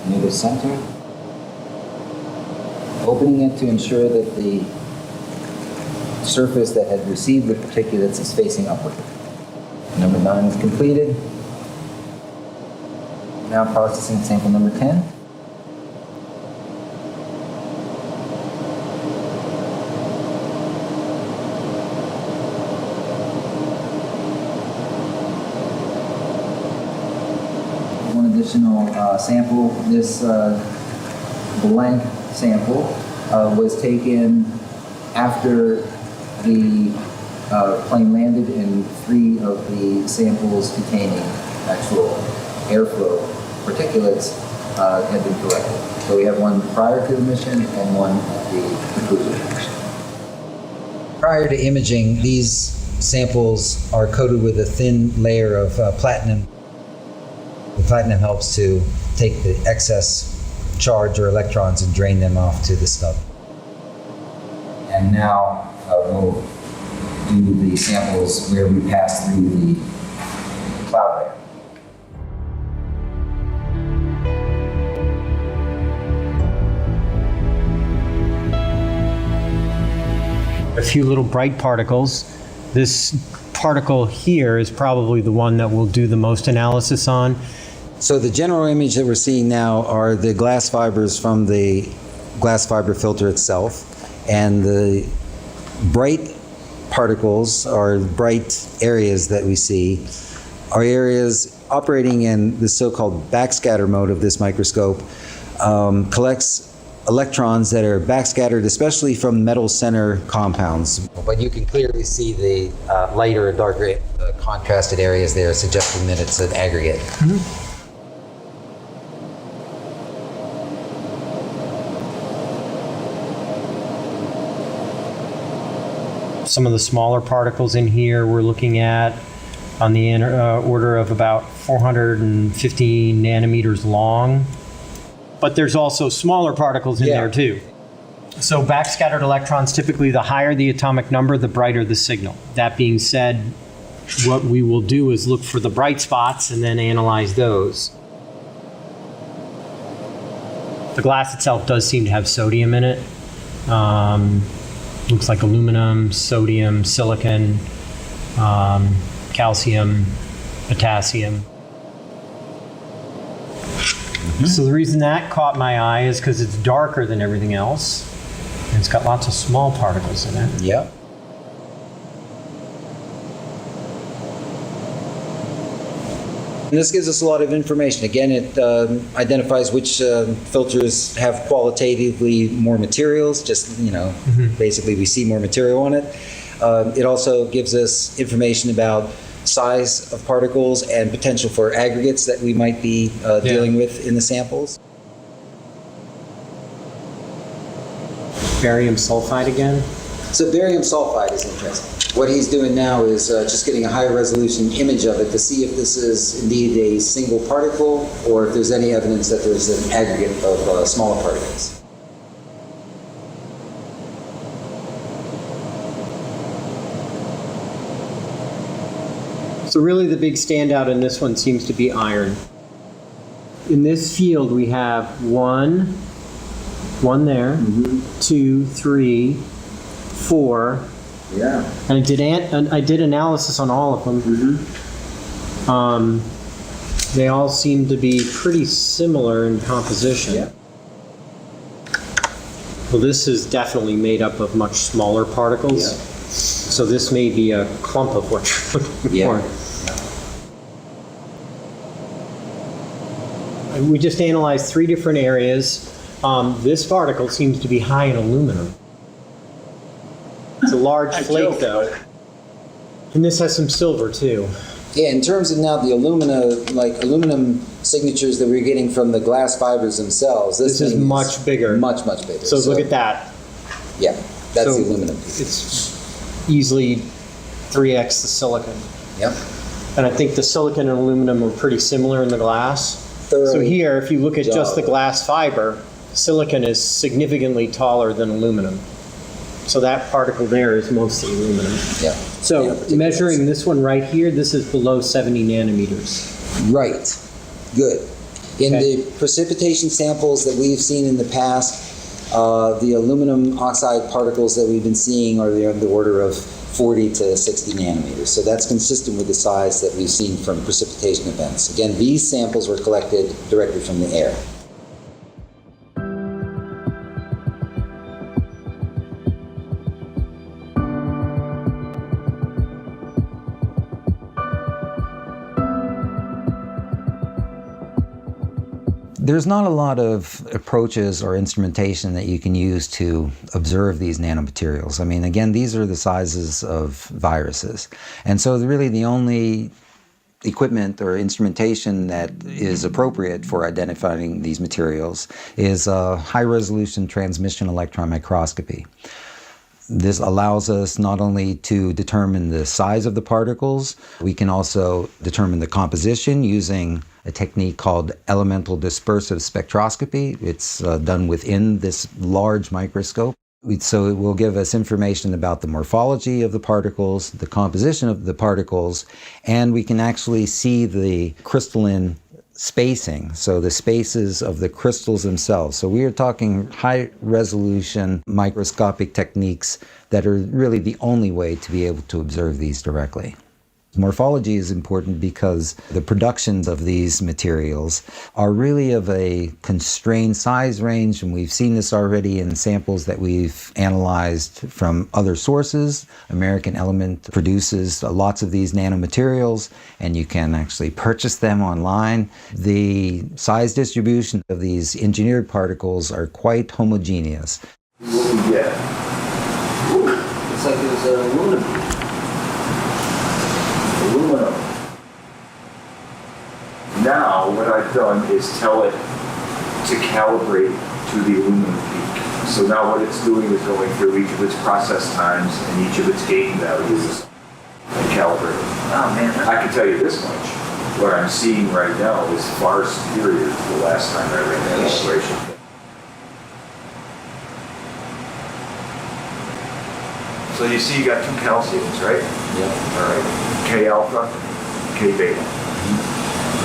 near the center. Opening it to ensure that the surface that had received the particulates is facing upward. Number 9 is completed. Now processing sample number 10. One additional sample. This blank sample was taken after the plane landed, and 3 of the samples containing actual airflow particulates had been collected. So we have one prior to the mission and one at the conclusion of the mission. Prior to imaging, these samples are coated with a thin layer of platinum. The platinum helps to take the excess charge or electrons and drain them off to the stub. And now we'll do the samples where we pass through the cloud layer. A few little bright particles. This particle here is probably the one that we'll do the most analysis on. So the general image that we're seeing now are the glass fibers from the glass fiber filter itself, and the bright particles or bright areas that we see are areas operating in the so-called backscatter mode of this microscope, collects electrons that are backscattered, especially from metal center compounds. But you can clearly see the lighter and darker contrasted areas there, suggesting that it's an aggregate. Mm-hmm. Some of the smaller particles in here we're looking at on the order of about 450 nanometers long. But there's also smaller particles in there too. So backscattered electrons, typically the higher the atomic number, the brighter the signal. That being said, what we will do is look for the bright spots and then analyze those. The glass itself does seem to have sodium in it. Looks like aluminum, sodium, silicon, calcium, potassium. Mm-hmm. So the reason that caught my eye is because it's darker than everything else, and it's got lots of small particles in it. Yep. And this gives us a lot of information. Again, it identifies which filters have qualitatively more materials, just, basically we see more material on it. It also gives us information about size of particles and potential for aggregates that we might be dealing with in the samples. Barium sulfide again? So barium sulfide is interesting. What he's doing now is just getting a higher resolution image of it to see if this is indeed a single particle or if there's any evidence that there's an aggregate of smaller particles. So really the big standout in this one seems to be iron. In this field we have one there, 2, 3, 4. Yeah. And I did analysis on all of them. They all seem to be pretty similar in composition. Yeah. Well, this is definitely made up of much smaller particles. Yeah. So this may be a clump of what you're looking for. We just analyzed 3 different areas. This particle seems to be high in aluminum. It's a large flake, though. And this has some silver, too. Yeah, in terms of now the aluminum signatures that we're getting from the glass fibers themselves, this is much bigger. Much bigger. So look at that. Yeah, that's the aluminum piece. It's easily 3x the silicon. Yep. And I think the silicon and aluminum are pretty similar in the glass. So here, if you look at just the glass fiber, silicon is significantly taller than aluminum. So that particle there is mostly aluminum. Yeah. So measuring this one right here, this is below 70 nanometers. Right. Good. In the precipitation samples that we've seen in the past, the aluminum oxide particles that we've been seeing are on the order of 40 to 60 nanometers. So that's consistent with the size that we've seen from precipitation events. Again, these samples were collected directly from the air. There's not a lot of approaches or instrumentation that you can use to observe these nanomaterials. I mean, again, these are the sizes of viruses. And so really the only equipment or instrumentation that is appropriate for identifying these materials is high-resolution transmission electron microscopy. This allows us not only to determine the size of the particles, we can also determine the composition using a technique called elemental dispersive spectroscopy. It's done within this large microscope. So it will give us information about the morphology of the particles, the composition of the particles, and we can actually see the crystalline spacing, so the spaces of the crystals themselves. So we are talking high-resolution microscopic techniques that are really the only way to be able to observe these directly. Morphology is important because the productions of these materials are really of a constrained size range, and we've seen this already in samples that we've analyzed from other sources. American Element produces lots of these nanomaterials, and you can actually purchase them online. The size distribution of these engineered particles are quite homogeneous. What we get? Ooh, it's like it was aluminum. Now, what I've done is tell it to calibrate to the aluminum peak. So now what it's doing is going through each of its process times and each of its gain values and calibrating. Oh man, I can tell you this much. What I'm seeing right now is far superior to the last time I ran that calibration. So you see you got 2 calciums, right? Yeah. All right. K alpha, K beta.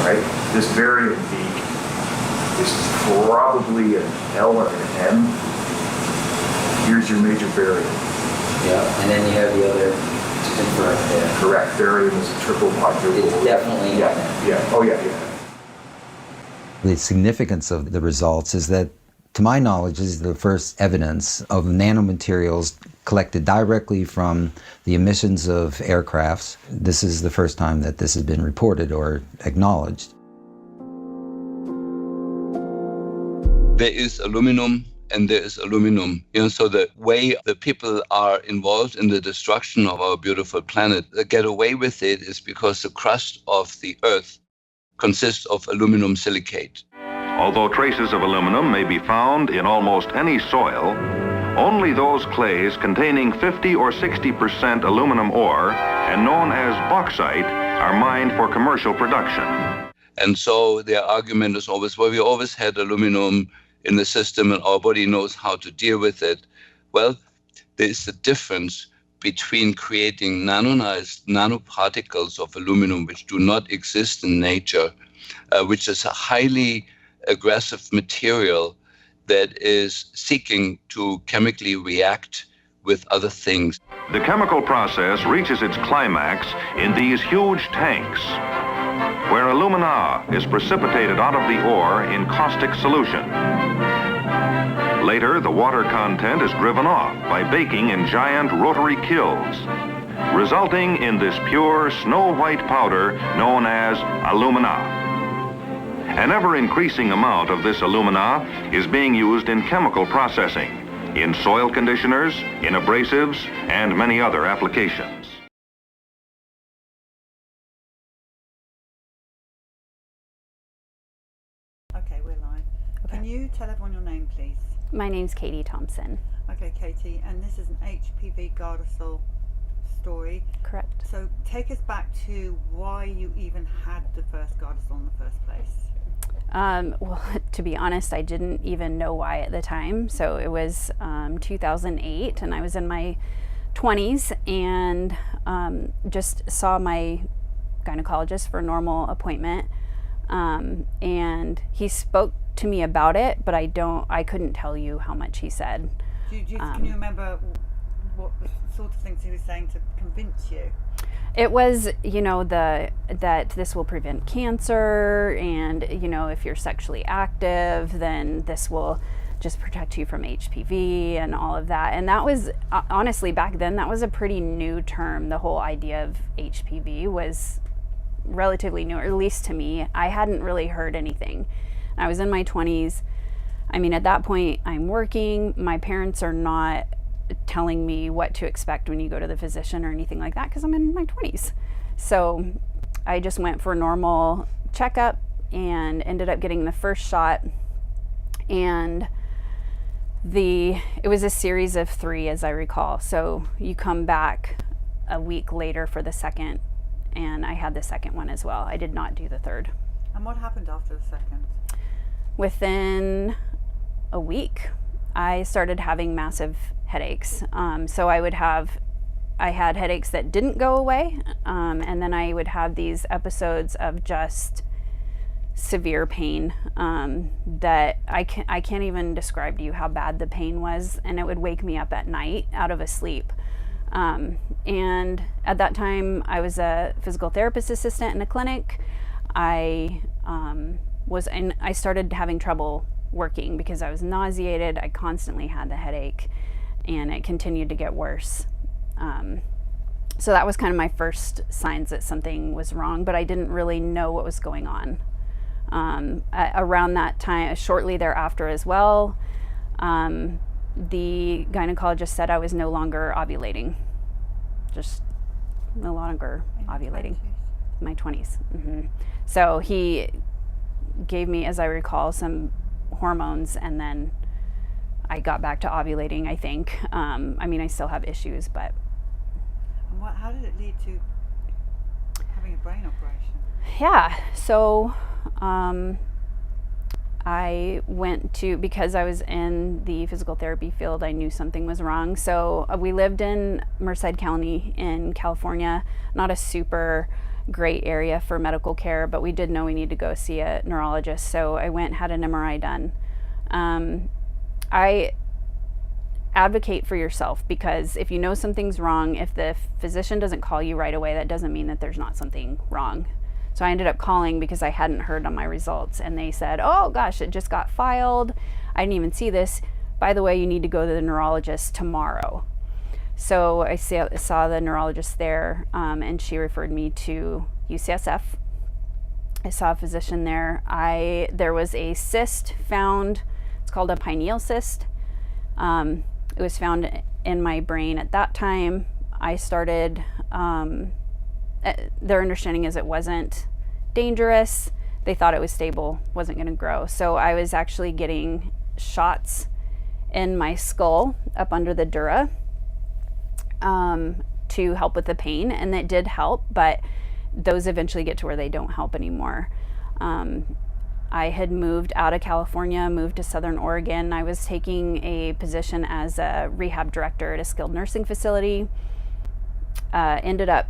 Right? This barium peak is probably an L or an M. Here's your major barium. Yeah, and then you have the other to confirm there. Correct. Barium is a triple quadruple. It's definitely yeah. The significance of the results is that, to my knowledge, this is the first evidence of nanomaterials collected directly from the emissions of aircrafts. This is the first time that this has been reported or acknowledged. There is aluminum and there is aluminum. So the way the people are involved in the destruction of our beautiful planet, they get away with it is because the crust of the Earth consists of aluminum silicate. Although traces of aluminum may be found in almost any soil, only those clays containing 50 or 60% aluminum ore and known as bauxite are mined for commercial production. And so their argument is always, well, we always had aluminum in the system and our body knows how to deal with it. Well, there is a difference between creating nanoparticles of aluminum which do not exist in nature, which is a highly aggressive material that is seeking to chemically react with other things. The chemical process reaches its climax in these huge tanks, where alumina is precipitated out of the ore in caustic solution. Later, the water content is driven off by baking in giant rotary kilns, resulting in this pure snow-white powder known as alumina. An ever-increasing amount of this alumina is being used in chemical processing, in soil conditioners, in abrasives, and many other applications. Okay, we're live. Can you tell everyone your name, please? My name's Katie Thompson. Okay, Katie, and this is an HPV Gardasil story. Correct. So take us back to why you even had the first Gardasil in the first place. Well, to be honest, I didn't even know why at the time. So it was 2008, and I was in my 20s, and just saw my gynecologist for a normal appointment. And he spoke to me about it, but I couldn't tell you how much he said. Can you remember what sort of things he was saying to convince you? It was, that this will prevent cancer, and, if you're sexually active, then this will just protect you from HPV and all of that. And that was, honestly, back then, that was a pretty new term. The whole idea of HPV was relatively new, or at least to me. I hadn't really heard anything. I was in my 20s. I mean, at that point, I'm working. My parents are not telling me what to expect when you go to the physician or anything like that, because I'm in my 20s. So I just went for a normal checkup and ended up getting the first shot. And it was a series of 3, as I recall. So you come back a week later for the second, and I had the second one as well. I did not do the third. And what happened after the second? Within a week, I started having massive headaches. So I had headaches that didn't go away, and then I would have these episodes of just severe pain that I can't even describe to you how bad the pain was, and it would wake me up at night out of a sleep. And at that time, I was a physical therapist assistant in a clinic. I started having trouble working because I was nauseated. I constantly had the headache, and it continued to get worse. So that was kind of my first signs that something was wrong, but I didn't really know what was going on. Around that time, shortly thereafter as well, the gynecologist said I was no longer ovulating. Just no longer ovulating. My 20s. Mm-hmm. So he gave me, as I recall, some hormones, and then I got back to ovulating, I think. I mean, I still have issues, but. And how did it lead to having a brain operation? Yeah, so I went to, because I was in the physical therapy field, I knew something was wrong. So we lived in Merced County in California, not a super great area for medical care, but we did know we needed to go see a neurologist. So I went, had an MRI done. I advocate for yourself, because if you know something's wrong, if the physician doesn't call you right away, that doesn't mean that there's not something wrong. So I ended up calling because I hadn't heard on my results, and they said, oh gosh, it just got filed. I didn't even see this. By the way, you need to go to the neurologist tomorrow. So I saw the neurologist there, and she referred me to UCSF. I saw a physician there. There was a cyst found. It's called a pineal cyst. It was found in my brain at that time. I started, their understanding is it wasn't dangerous. They thought it was stable, wasn't going to grow. So I was actually getting shots in my skull up under the dura to help with the pain, and it did help, but those eventually get to where they don't help anymore. I had moved out of California, moved to Southern Oregon. I was taking a position as a rehab director at a skilled nursing facility. Ended up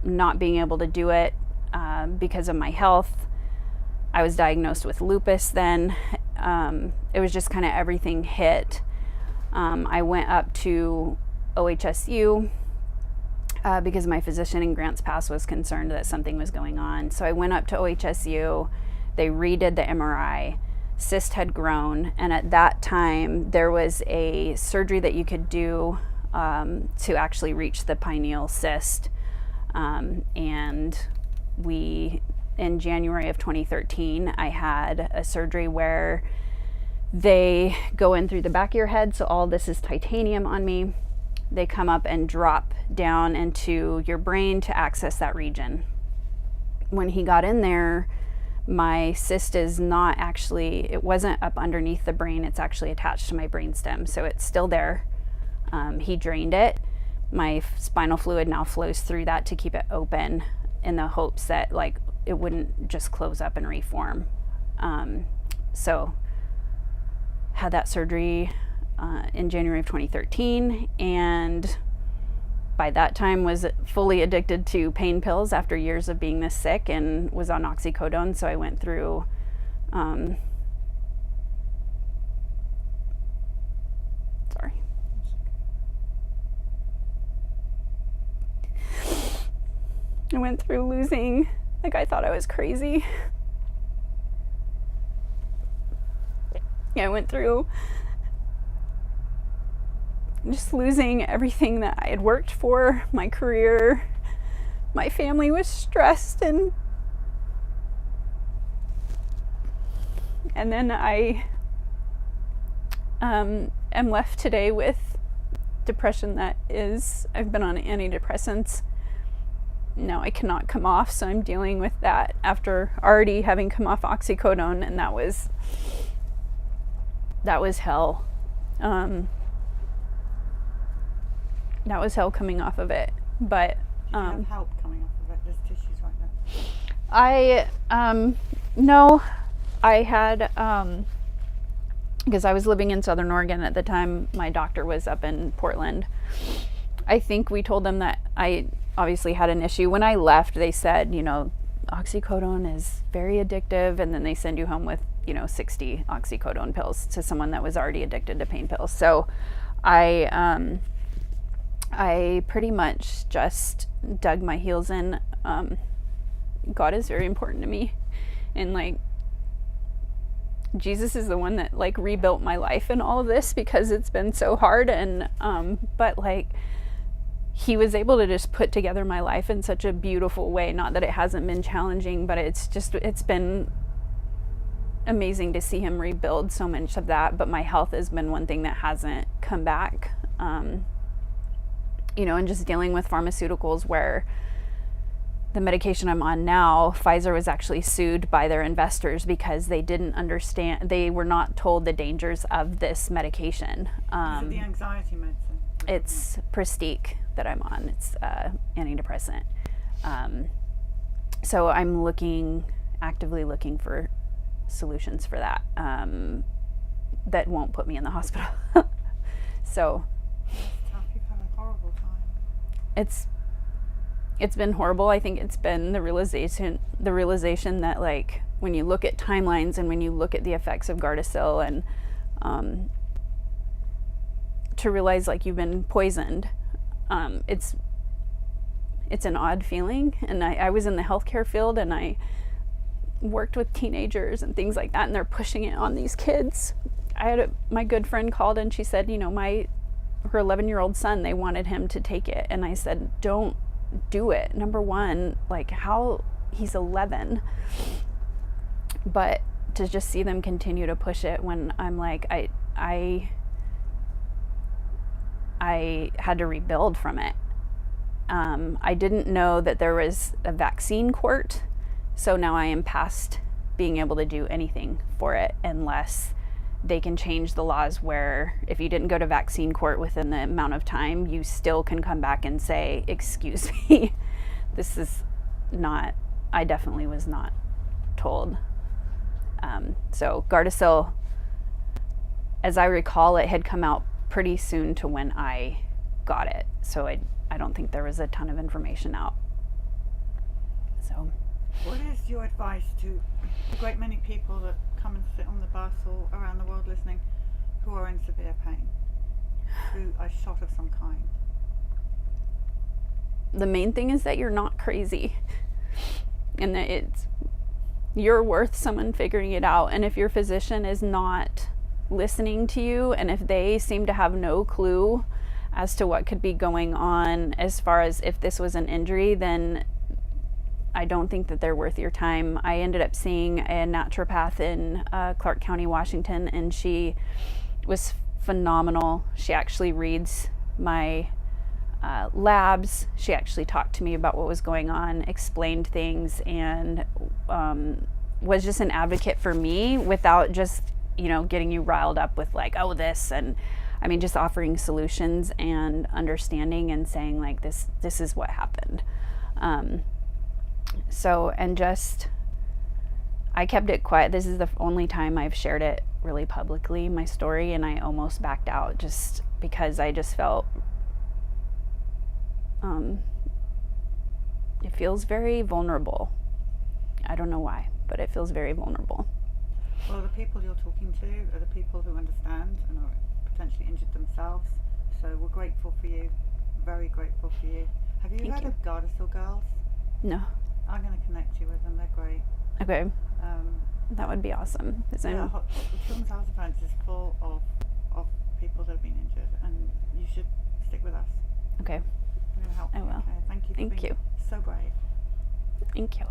not being able to do it because of my health. I was diagnosed with lupus then. It was just kind of everything hit. I went up to OHSU because my physician in Grants Pass was concerned that something was going on. So I went up to OHSU. They redid the MRI. Cyst had grown, and at that time there was a surgery that you could do to actually reach the pineal cyst, and we in January of 2013, I had a surgery where they go in through the back of your head. So all this is titanium on me. They come up and drop down into your brain to access that region. When he got in there, my cyst is not actually, it wasn't up underneath the brain. It's actually attached to my brainstem. So it's still there. He drained it. My spinal fluid now flows through that to keep it open in the hopes that like it wouldn't just close up and reform. So had that surgery in January of 2013, and by that time was fully addicted to pain pills after years of being this sick, and was on oxycodone. So I went through I went through losing, like I thought I was crazy. I went through just losing everything that I had worked for, my career. My family was stressed, and then I am left today with depression that is, I've been on antidepressants. Now I cannot come off, so I'm dealing with that after already having come off oxycodone, and that was hell. That was hell coming off of it. But you have help coming off of it. There's tissues right now. No, I had because I was living in Southern Oregon at the time. My doctor was up in Portland. I think we told them that I obviously had an issue. When I left, they said, oxycodone is very addictive, and then they send you home with 60 oxycodone pills to someone that was already addicted to pain pills. So I pretty much just dug my heels in. God is very important to me, and Jesus is the one that rebuilt my life in all of this, because it's been so hard. And but he was able to just put together my life in such a beautiful way. Not that it hasn't been challenging, but it's been amazing to see him rebuild so much of that. But my health has been one thing that hasn't come back. And just dealing with pharmaceuticals, where the medication I'm on now, Pfizer was actually sued by their investors because they didn't understand, they were not told the dangers of this medication. Is it the anxiety medicine? It's Prestique that I'm on. It's antidepressant. So I'm actively looking for solutions for that, that won't put me in the hospital. So You've had a horrible time. It's been horrible. I think it's been the realization that when you look at timelines and when you look at the effects of Gardasil, and to realize you've been poisoned, it's an odd feeling. And I was in the healthcare field, and I worked with teenagers and things like that, and they're pushing it on these kids. My good friend called, and she said, her 11-year-old son, they wanted him to take it. And I said, don't do it. Number one, how he's 11. But to just see them continue to push it, when I'm I had to rebuild from it. I didn't know that there was a vaccine court, so now I am past being able to do anything for it unless they can change the laws where if you didn't go to vaccine court within the amount of time, you still can come back and say, excuse me, this is not, I definitely was not told. So Gardasil, as I recall, it had come out pretty soon to when I got it. So I don't think there was a ton of information out. So what is your advice to the great many people that come and sit on the bus or around the world listening, who are in severe pain, through a shot of some kind? The main thing is that you're not crazy, and that you're worth someone figuring it out. And if your physician is not listening to you, and if they seem to have no clue as to what could be going on, as far as if this was an injury, then I don't think that they're worth your time. I ended up seeing a naturopath in Clark County, Washington, and she was phenomenal. She actually reads my labs. She actually talked to me about what was going on, explained things, and was just an advocate for me without just, getting you riled up with like, oh, this, and I mean, just offering solutions and understanding and saying like, this is what happened. I kept it quiet. This is the only time I've shared it really publicly, my story, and I almost backed out just because I just felt it feels very vulnerable. I don't know why, but it feels very vulnerable. Well, the people you're talking to are the people who understand and are potentially injured themselves. So we're grateful for you, very grateful for you. Have you heard of Gardasil Girls? No. I'm going to connect you with them. They're great. Okay. That would be awesome. Children's Health Defense is full of people that have been injured, and you should stick with us. Okay. I'm going to help you. I will. Okay. Thank you for being so brave. Thank you.